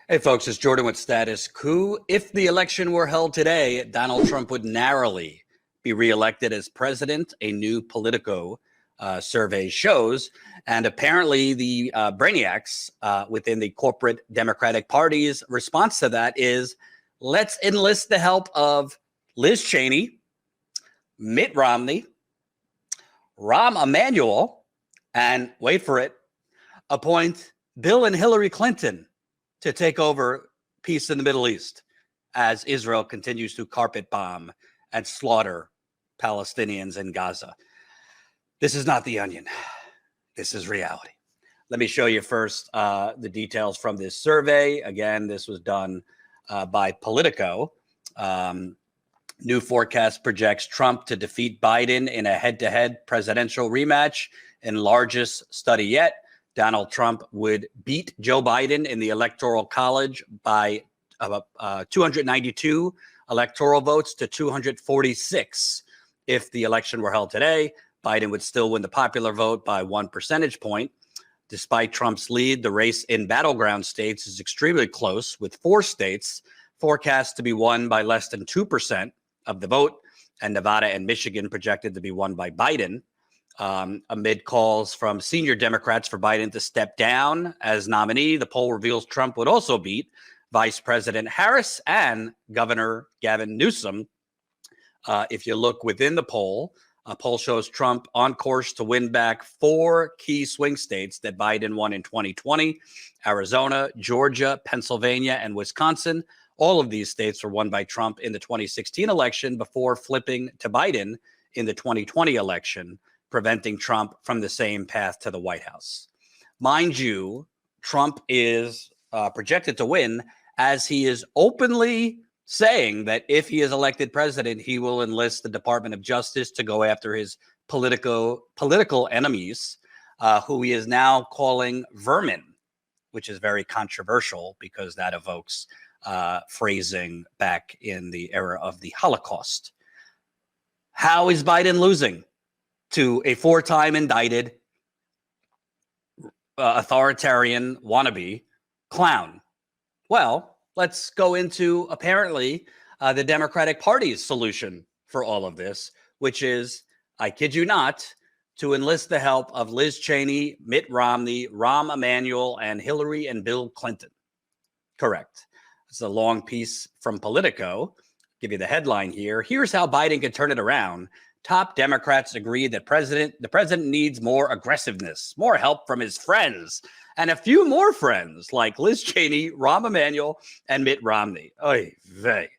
Hey folks, it's Jordan with Status Coup. If the election were held today, Donald Trump would narrowly be reelected as president, a new Politico survey shows. And apparently the brainiacs within the corporate Democratic Party's response to that is, let's enlist the help of Liz Cheney, Mitt Romney, Rahm Emanuel, and wait for it, appoint Bill and Hillary Clinton to take over peace in the Middle East as Israel continues to carpet bomb and slaughter Palestinians in Gaza. This is not The Onion. This is reality. Let me show you first the details from this survey. Again, this was done by Politico. New forecast projects Trump to defeat Biden in a head-to-head presidential rematch in largest study yet. Donald Trump would beat Joe Biden in the Electoral College by 292 electoral votes to 246. If the election were held today, Biden would still win the popular vote by 1 percentage point. Despite Trump's lead, the race in battleground states is extremely close, with 4 states forecast to be won by less than 2% of the vote, and Nevada and Michigan projected to be won by Biden. Amid calls from senior Democrats for Biden to step down as nominee, the poll reveals Trump would also beat Vice President Harris and Governor Gavin Newsom. If you look within the poll, a poll shows Trump on course to win back 4 key swing states that Biden won in 2020: Arizona, Georgia, Pennsylvania, and Wisconsin. All of these states were won by Trump in the 2016 election before flipping to Biden in the 2020 election, preventing Trump from the same path to the White House. Mind you, Trump is projected to win, as he is openly saying that if he is elected president, he will enlist the Department of Justice to go after his political enemies, who he is now calling vermin, which is very controversial because that evokes phrasing back in the era of the Holocaust. How is Biden losing to a 4-time indicted authoritarian wannabe clown? Well, let's go into apparently the Democratic Party's solution for all of this, which is, I kid you not, to enlist the help of Liz Cheney, Mitt Romney, Rahm Emanuel, and Hillary and Bill Clinton. Correct. It's a long piece from Politico. Give you the headline here. Here's how Biden can turn it around. Top Democrats agree that the president needs more aggressiveness, more help from his friends, and a few more friends like Liz Cheney, Rahm Emanuel, and Mitt Romney. Oy vey.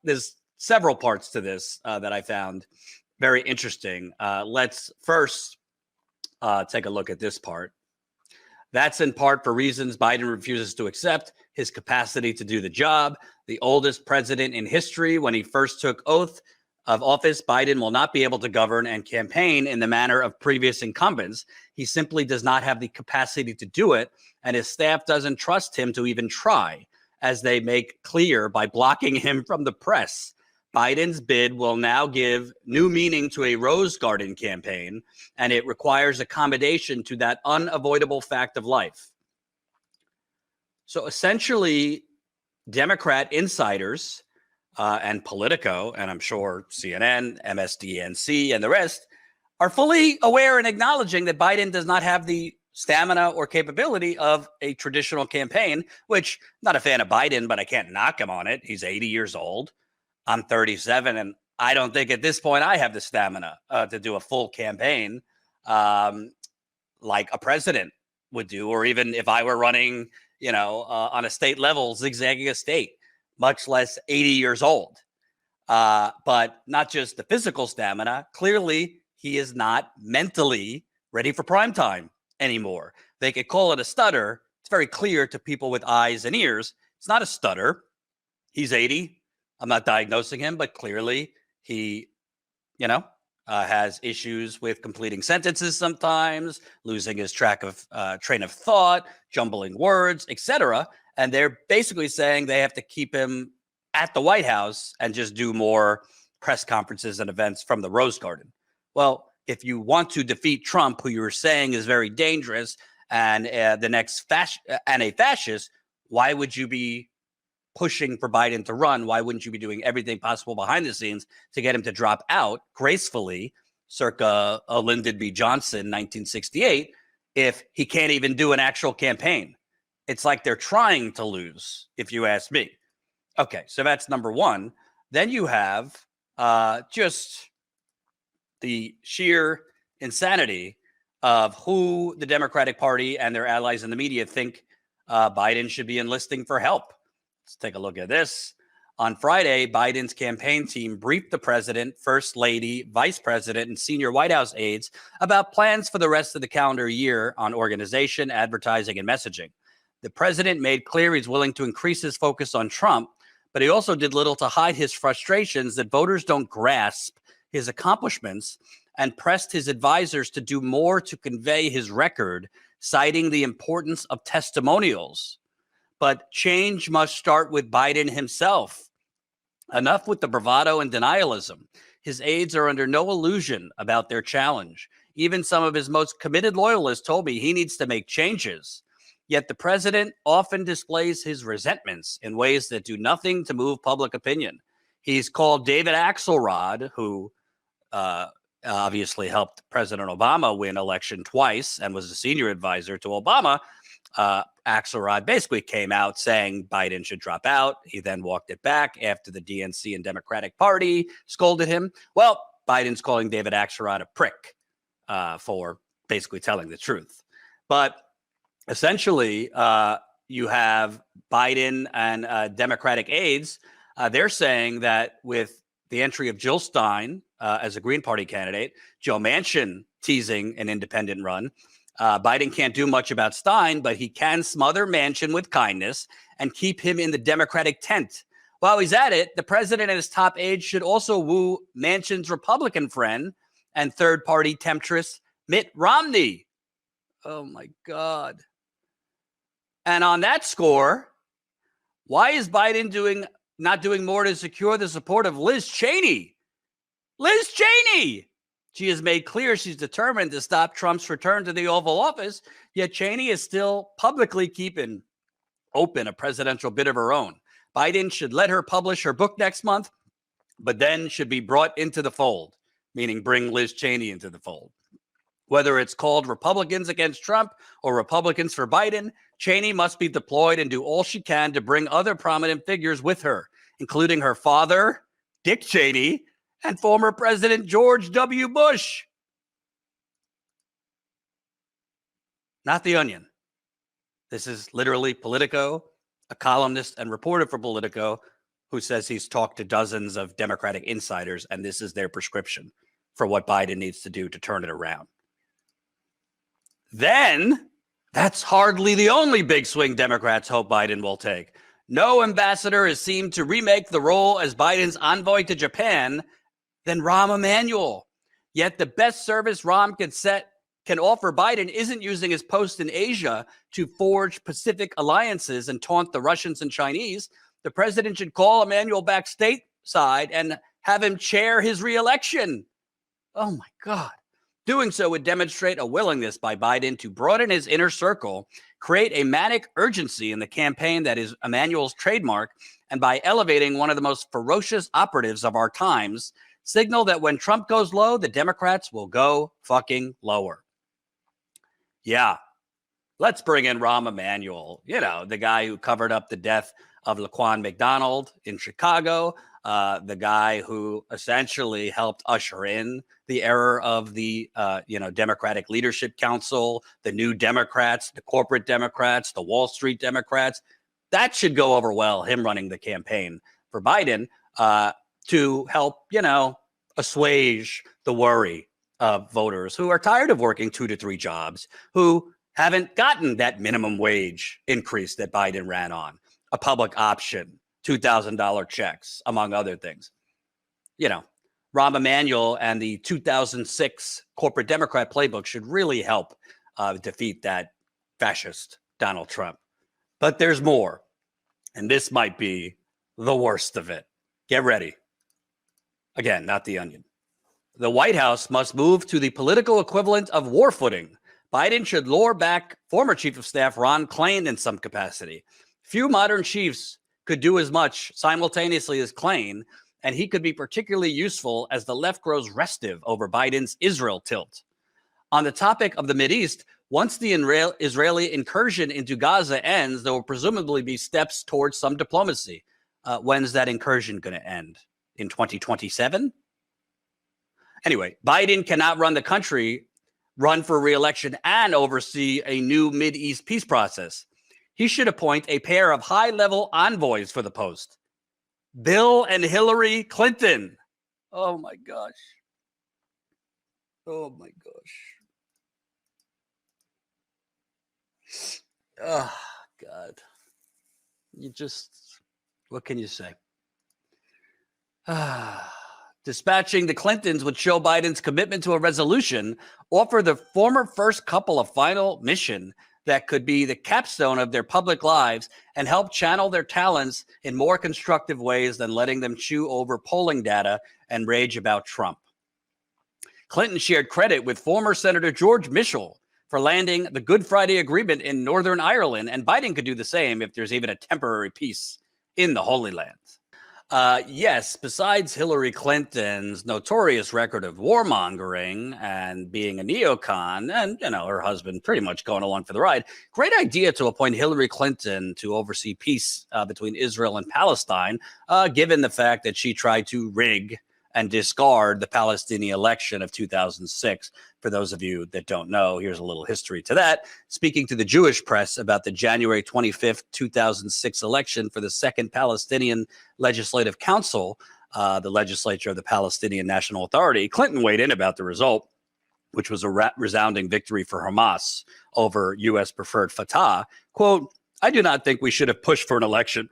There's several parts to this that I found very interesting. Let's first take a look at this part. That's in part for reasons Biden refuses to accept: his capacity to do the job. The oldest president in history, when he first took oath of office, Biden will not be able to govern and campaign in the manner of previous incumbents. He simply does not have the capacity to do it, and his staff doesn't trust him to even try, as they make clear by blocking him from the press. Biden's bid will now give new meaning to a Rose Garden campaign, and it requires accommodation to that unavoidable fact of life. So essentially, Democrat insiders and Politico, and I'm sure CNN, MSDNC, and the rest are fully aware and acknowledging that Biden does not have the stamina or capability of a traditional campaign, which I'm not a fan of Biden, but I can't knock him on it. He's 80 years old. I'm 37, and I don't think at this point I have the stamina to do a full campaign like a president would do, or even if I were running, on a state level, zigzagging a state, much less 80 years old. But not just the physical stamina. Clearly, he is not mentally ready for prime time anymore. They could call it a stutter. It's very clear to people with eyes and ears. It's not a stutter. He's 80. I'm not diagnosing him, but clearly he, has issues with completing sentences sometimes, losing his train of thought, jumbling words, etc. And they're basically saying they have to keep him at the White House and just do more press conferences and events from the Rose Garden. Well, if you want to defeat Trump, who you were saying is very dangerous and the next a fascist, why would you be pushing for Biden to run? Why wouldn't you be doing everything possible behind the scenes to get him to drop out gracefully, circa Lyndon B. Johnson, 1968, if he can't even do an actual campaign? It's like they're trying to lose, if you ask me. Okay, so that's number one. Then you have just the sheer insanity of who the Democratic Party and their allies in the media think Biden should be enlisting for help. Let's take a look at this. On Friday, Biden's campaign team briefed the president, first lady, vice president, and senior White House aides about plans for the rest of the calendar year on organization, advertising, and messaging. The president made clear he's willing to increase his focus on Trump, but he also did little to hide his frustrations that voters don't grasp his accomplishments, and pressed his advisors to do more to convey his record, citing the importance of testimonials. But change must start with Biden himself. Enough with the bravado and denialism. His aides are under no illusion about their challenge. Even some of his most committed loyalists told me he needs to make changes. Yet the president often displays his resentments in ways that do nothing to move public opinion. He's called David Axelrod, who obviously helped President Obama win election twice and was a senior advisor to Obama. Axelrod basically came out saying Biden should drop out. He then walked it back after the DNC and Democratic Party scolded him. Well, Biden's calling David Axelrod a prick for basically telling the truth. But essentially, you have Biden and Democratic aides. They're saying that with the entry of Jill Stein as a Green Party candidate, Joe Manchin teasing an independent run, Biden can't do much about Stein, but he can smother Manchin with kindness and keep him in the Democratic tent. While he's at it, the president and his top aides should also woo Manchin's Republican friend and third-party temptress Mitt Romney. Oh, my God. And on that score, why is Biden not doing more to secure the support of Liz Cheney? Liz Cheney! She has made clear she's determined to stop Trump's return to the Oval Office, yet Cheney is still publicly keeping open a presidential bid of her own. Biden should let her publish her book next month, but then should be brought into the fold, meaning bring Liz Cheney into the fold. Whether it's called Republicans against Trump or Republicans for Biden, Cheney must be deployed and do all she can to bring other prominent figures with her, including her father, Dick Cheney, and former President George W. Bush. Not The Onion. This is literally Politico, a columnist and reporter for Politico, who says he's talked to dozens of Democratic insiders, and this is their prescription for what Biden needs to do to turn it around. Then, that's hardly the only big swing Democrats hope Biden will take. No ambassador is seen to remake the role as Biden's envoy to Japan than Rahm Emanuel. Yet the best service Rahm can offer Biden isn't using his post in Asia to forge Pacific alliances and taunt the Russians and Chinese. The president should call Emanuel back stateside and have him chair his reelection. Oh, my God. Doing so would demonstrate a willingness by Biden to broaden his inner circle, create a manic urgency in the campaign that is Emanuel's trademark, and by elevating one of the most ferocious operatives of our times, signal that when Trump goes low, the Democrats will go fucking lower. Yeah, let's bring in Rahm Emanuel, the guy who covered up the death of Laquan McDonald in Chicago, the guy who essentially helped usher in the era of the, Democratic Leadership Council, the New Democrats, the corporate Democrats, the Wall Street Democrats. That should go over well, him running the campaign for Biden to help, assuage the worry of voters who are tired of working 2 to 3 jobs, who haven't gotten that minimum wage increase that Biden ran on, a public option, $2,000 checks, among other things. Rahm Emanuel and the 2006 corporate Democrat playbook should really help defeat that fascist Donald Trump. But there's more, and this might be the worst of it. Get ready. Again, not The Onion. The White House must move to the political equivalent of war footing. Biden should lure back former Chief of Staff Ron Klain in some capacity. Few modern chiefs could do as much simultaneously as Klain, and he could be particularly useful as the left grows restive over Biden's Israel tilt. On the topic of the Mideast, once the Israeli incursion into Gaza ends, there will presumably be steps towards some diplomacy. When's that incursion going to end? In 2027? Anyway, Biden cannot run the country, run for re-election, and oversee a new Mideast peace process. He should appoint a pair of high-level envoys for the post. Bill and Hillary Clinton. Oh, my gosh. Oh, my gosh. Oh, God. What can you say? Dispatching the Clintons would show Biden's commitment to a resolution, offer the former first couple a final mission that could be the capstone of their public lives, and help channel their talents in more constructive ways than letting them chew over polling data and rage about Trump. Clinton shared credit with former Senator George Mitchell for landing the Good Friday Agreement in Northern Ireland, and Biden could do the same if there's even a temporary peace in the Holy Land. Yes, besides Hillary Clinton's notorious record of warmongering and being a neocon, and, her husband pretty much going along for the ride, great idea to appoint Hillary Clinton to oversee peace between Israel and Palestine, given the fact that she tried to rig and discard the Palestinian election of 2006. For those of you that don't know, here's a little history to that. Speaking to the Jewish press about the January 25th, 2006 election for the Second Palestinian Legislative Council, the legislature of the Palestinian National Authority, Clinton weighed in about the result, which was a resounding victory for Hamas over U.S. preferred Fatah. Quote, "I do not think we should have pushed for an election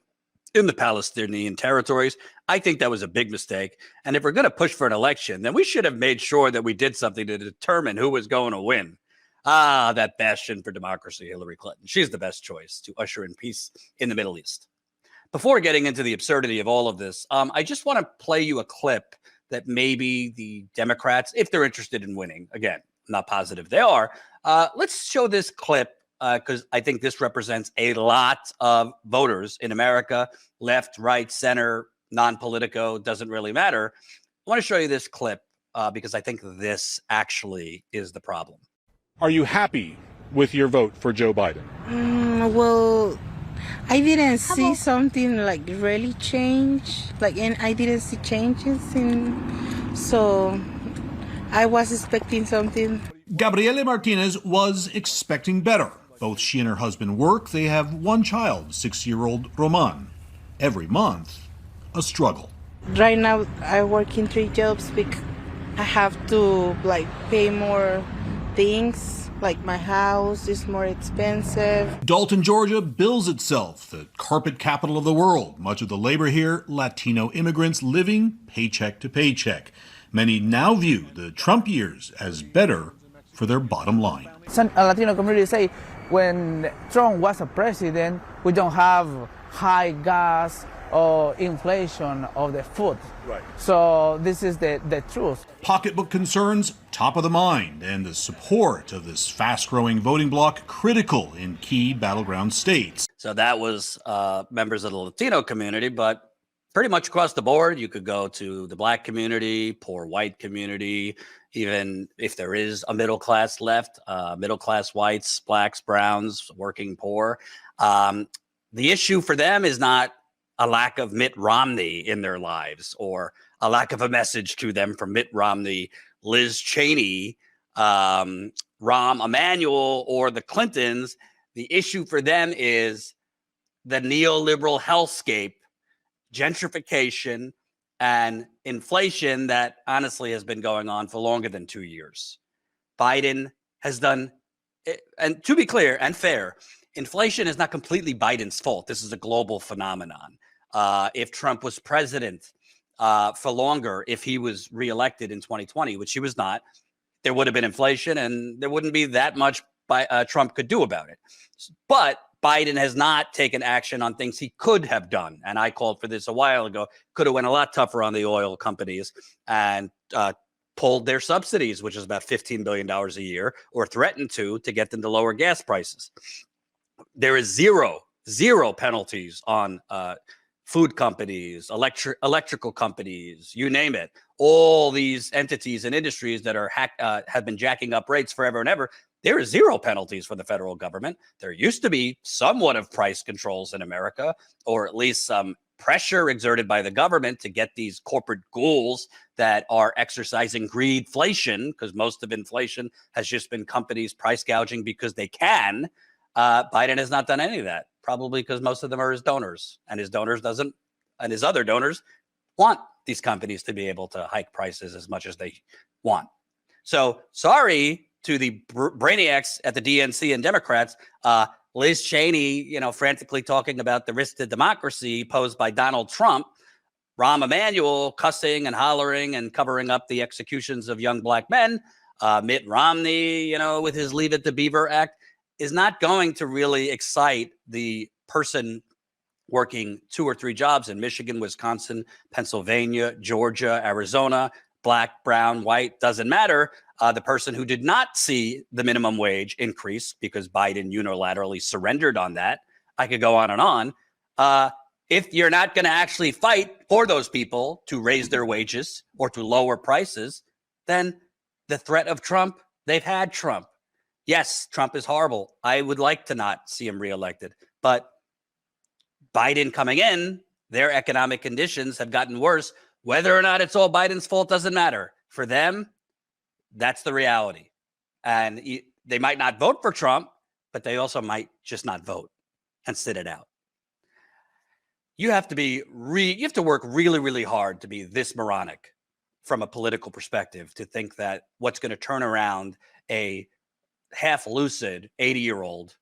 in the Palestinian territories. I think that was a big mistake. And if we're going to push for an election, then we should have made sure that we did something to determine who was going to win." That bastion for democracy, Hillary Clinton. She's the best choice to usher in peace in the Middle East. Before getting into the absurdity of all of this, I just want to play you a clip that maybe the Democrats, if they're interested in winning, again, not positive they are, let's show this clip because I think this represents a lot of voters in America, left, right, center, non-politico, doesn't really matter. I want to show you this clip because I think this actually is the problem. Are you happy with your vote for Joe Biden? Well, I didn't see something like really change, and I didn't see changes so I was expecting something. Gabriele Martinez was expecting better. Both she and her husband work. They have one child, 6-year-old Roman. Every month, a struggle. Right now, I work in 3 jobs because I have to pay more things. Like my house is more expensive. Dalton, Georgia bills itself the carpet capital of the world. Much of the labor here, Latino immigrants living paycheck to paycheck. Many now view the Trump years as better for their bottom line. Some Latino community say when Trump was a president, we don't have high gas or inflation of the food. Right. So this is the truth. Pocketbook concerns top of the mind, and the support of this fast-growing voting bloc critical in key battleground states. So that was members of the Latino community, but pretty much across the board, you could go to the Black community, poor white community, even if there is a middle class left, middle class whites, Blacks, Browns, working poor. The issue for them is not a lack of Mitt Romney in their lives or a lack of a message to them from Mitt Romney, Liz Cheney, Rahm Emanuel, or the Clintons. The issue for them is the neoliberal hellscape, gentrification, and inflation that honestly has been going on for longer than 2 years. Biden has done, and to be clear and fair, inflation is not completely Biden's fault. This is a global phenomenon. If Trump was president for longer, if he was reelected in 2020, which he was not, there would have been inflation and there wouldn't be that much Trump could do about it. But Biden has not taken action on things he could have done. And I called for this a while ago, could have went a lot tougher on the oil companies and pulled their subsidies, which is about $15 billion a year, or threatened to get them to lower gas prices. There is zero zero penalties on food companies, electrical companies, you name it. All these entities and industries that are have been jacking up rates forever and ever. There are zero penalties for the federal government. There used to be somewhat of price controls in America, or at least some pressure exerted by the government to get these corporate ghouls that are exercising greedflation, because most of inflation has just been companies price gouging because they can. Biden has not done any of that, probably because most of them are his donors, and his other donors want these companies to be able to hike prices as much as they want. So sorry to the brainiacs at the DNC and Democrats. Liz Cheney, frantically talking about the risk to democracy posed by Donald Trump. Rahm Emanuel cussing and hollering and covering up the executions of young black men. Mitt Romney, with his Leave It to Beaver Act, is not going to really excite the person working 2 or 3 jobs in Michigan, Wisconsin, Pennsylvania, Georgia, Arizona, black, brown, white, doesn't matter. The person who did not see the minimum wage increase because Biden unilaterally surrendered on that. I could go on and on. If you're not going to actually fight for those people to raise their wages or to lower prices, then the threat of Trump, they've had Trump. Yes, Trump is horrible. I would like to not see him reelected. But Biden coming in, their economic conditions have gotten worse. Whether or not it's all Biden's fault doesn't matter. For them, that's the reality. And they might not vote for Trump, but they also might just not vote and sit it out. You have to work really, really hard to be this moronic from a political perspective to think that what's going to turn around a half-lucid 80-year-old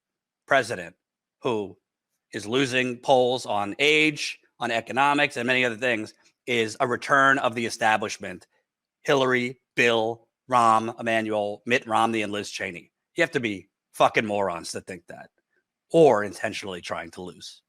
president who is losing polls on age, on economics, and many other things is a return of the establishment. Hillary, Bill, Rahm Emanuel, Mitt Romney, and Liz Cheney. You have to be fucking morons to think that, or intentionally trying to lose.